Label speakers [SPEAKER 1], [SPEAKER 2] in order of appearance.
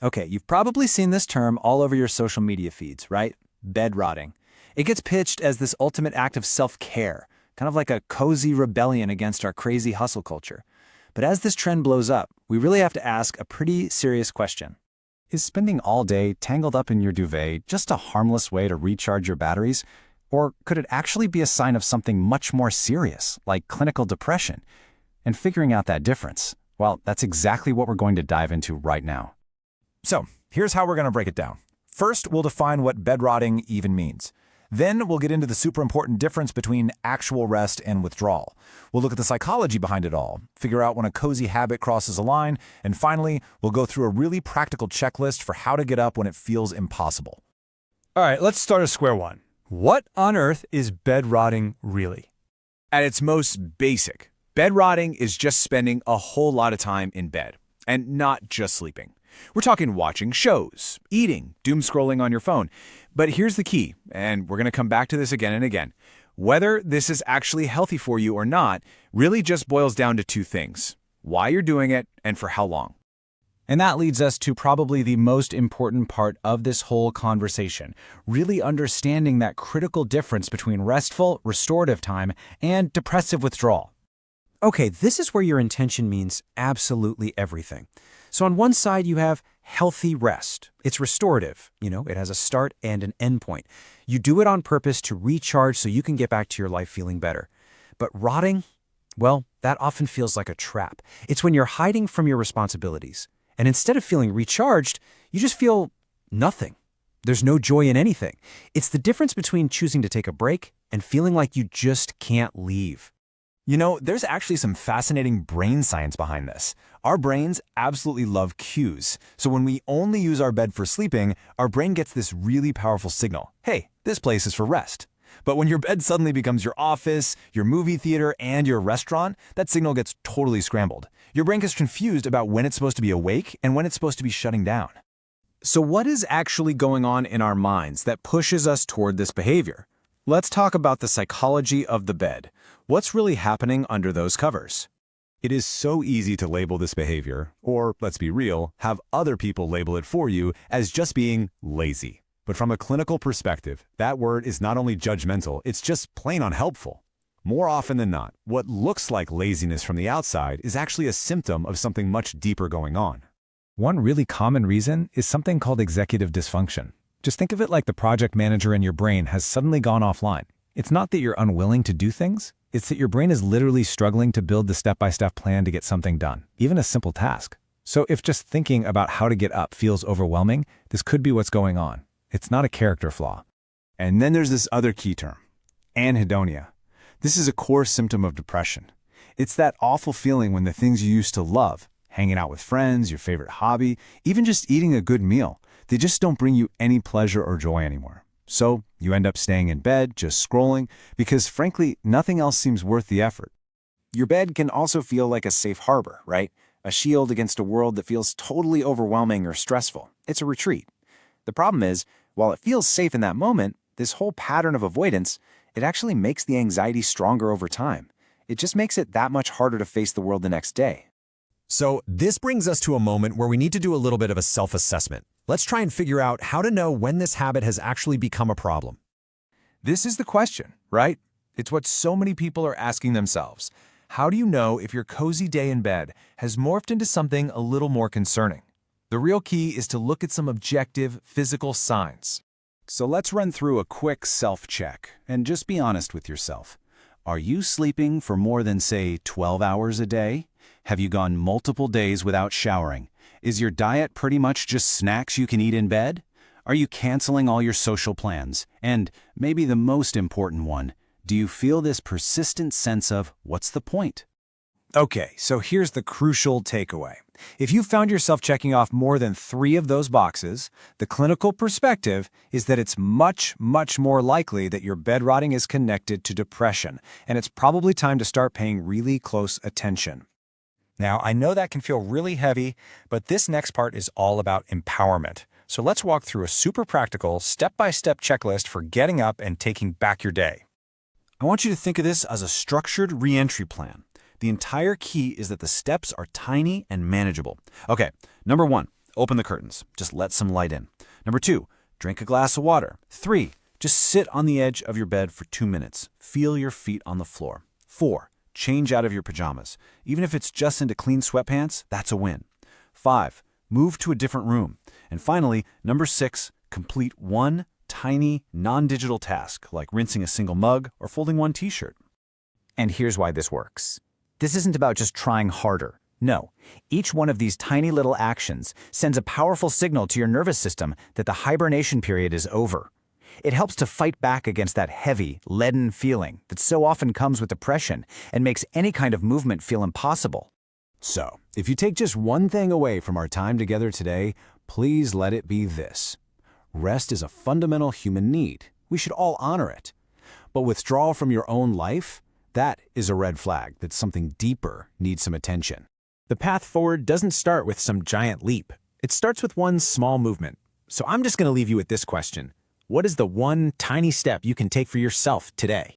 [SPEAKER 1] Okay, you've probably seen this term all over your social media feeds, right? Bed rotting. It gets pitched as this ultimate act of self-care, kind of like a cozy rebellion against our crazy hustle culture. But as this trend blows up, we really have to ask a pretty serious question.
[SPEAKER 2] Is spending all day tangled up in your duvet just a harmless way to recharge your batteries? Or could it actually be a sign of something much more serious, like clinical depression? And figuring out that difference, well, that's exactly what we're going to dive into right now.
[SPEAKER 3] So, here's how we're going to break it down. First, we'll define what bed rotting even means. Then we'll get into the super important difference between actual rest and withdrawal. We'll look at the psychology behind it all, figure out when a cozy habit crosses a line, and finally, we'll go through a really practical checklist for how to get up when it feels impossible.
[SPEAKER 4] All right, let's start at square one. What on earth is bed rotting really?
[SPEAKER 5] At its most basic, bed rotting is just spending a whole lot of time in bed, and not just sleeping. We're talking watching shows, eating, doom scrolling on your phone. But here's the key, and we're going to come back to this again and again. Whether this is actually healthy for you or not really just boils down to two things: why you're doing it and for how long.
[SPEAKER 2] And that leads us to probably the most important part of this whole conversation, really understanding that critical difference between restful, restorative time and depressive withdrawal.
[SPEAKER 6] Okay, this is where your intention means absolutely everything. So on one side, you have healthy rest. It's restorative. It has a start and an end point. You do it on purpose to recharge so you can get back to your life feeling better. But rotting, well, that often feels like a trap. It's when you're hiding from your responsibilities. And instead of feeling recharged, you just feel nothing. There's no joy in anything. It's the difference between choosing to take a break and feeling like you just can't leave.
[SPEAKER 3] You know, there's actually some fascinating brain science behind this. Our brains absolutely love cues. So when we only use our bed for sleeping, our brain gets this really powerful signal. Hey, this place is for rest. But when your bed suddenly becomes your office, your movie theater, and your restaurant, that signal gets totally scrambled. Your brain gets confused about when it's supposed to be awake and when it's supposed to be shutting down.
[SPEAKER 5] So what is actually going on in our minds that pushes us toward this behavior? Let's talk about the psychology of the bed. What's really happening under those covers?
[SPEAKER 3] It is so easy to label this behavior, or let's be real, have other people label it for you as just being lazy. But from a clinical perspective, that word is not only judgmental, it's just plain unhelpful. More often than not, what looks like laziness from the outside is actually a symptom of something much deeper going on.
[SPEAKER 2] One really common reason is something called executive dysfunction. Just think of it like the project manager in your brain has suddenly gone offline. It's not that you're unwilling to do things, it's that your brain is literally struggling to build the step-by-step plan to get something done, even a simple task. So if just thinking about how to get up feels overwhelming, this could be what's going on. It's not a character flaw.
[SPEAKER 5] And then there's this other key term, anhedonia. This is a core symptom of depression. It's that awful feeling when the things you used to love, hanging out with friends, your favorite hobby, even just eating a good meal, they just don't bring you any pleasure or joy anymore. So you end up staying in bed, just scrolling, because frankly, nothing else seems worth the effort. Your bed can also feel like a safe harbor, right? A shield against a world that feels totally overwhelming or stressful. It's a retreat. The problem is, while it feels safe in that moment, this whole pattern of avoidance, it actually makes the anxiety stronger over time. It just makes it that much harder to face the world the next day.
[SPEAKER 3] So this brings us to a moment where we need to do a little bit of a self-assessment. Let's try and figure out how to know when this habit has actually become a problem.
[SPEAKER 5] This is the question, right? It's what so many people are asking themselves. How do you know if your cozy day in bed has morphed into something a little more concerning? The real key is to look at some objective, physical signs.
[SPEAKER 2] So let's run through a quick self-check and just be honest with yourself. Are you sleeping for more than, say, 12 hours a day? Have you gone multiple days without showering? Is your diet pretty much just snacks you can eat in bed? Are you canceling all your social plans? And maybe the most important one, do you feel this persistent sense of, what's the point?
[SPEAKER 6] Okay, so here's the crucial takeaway. If you found yourself checking off more than 3 of those boxes, the clinical perspective is that it's much, much more likely that your bed rotting is connected to depression, and it's probably time to start paying really close attention.
[SPEAKER 4] Now, I know that can feel really heavy, but this next part is all about empowerment. So let's walk through a super practical, step-by-step checklist for getting up and taking back your day.
[SPEAKER 6] I want you to think of this as a structured re-entry plan. The entire key is that the steps are tiny and manageable. Okay, number 1,
[SPEAKER 2] open the curtains. Just let some light in. Number 2, drink a glass of water. 3, just sit on the edge of your bed for 2 minutes. Feel your feet on the floor. 4, change out of your pajamas. Even if it's just into clean sweatpants, that's a win. 5, move to a different room. And finally, number 6, complete one tiny, non-digital task, like rinsing a single mug or folding one t-shirt.
[SPEAKER 1] And here's why this works. This isn't about just trying harder. No, each one of these tiny little actions sends a powerful signal to your nervous system that the hibernation period is over. It helps to fight back against that heavy, leaden feeling that so often comes with depression and makes any kind of movement feel impossible.
[SPEAKER 5] So, if you take just one thing away from our time together today, please let it be this. Rest is a fundamental human need. We should all honor it. But withdrawal from your own life, that is a red flag that something deeper needs some attention.
[SPEAKER 6] The path forward doesn't start with some giant leap. It starts with one small movement. So I'm just going to leave you with this question. What is the one tiny step you can take for yourself today?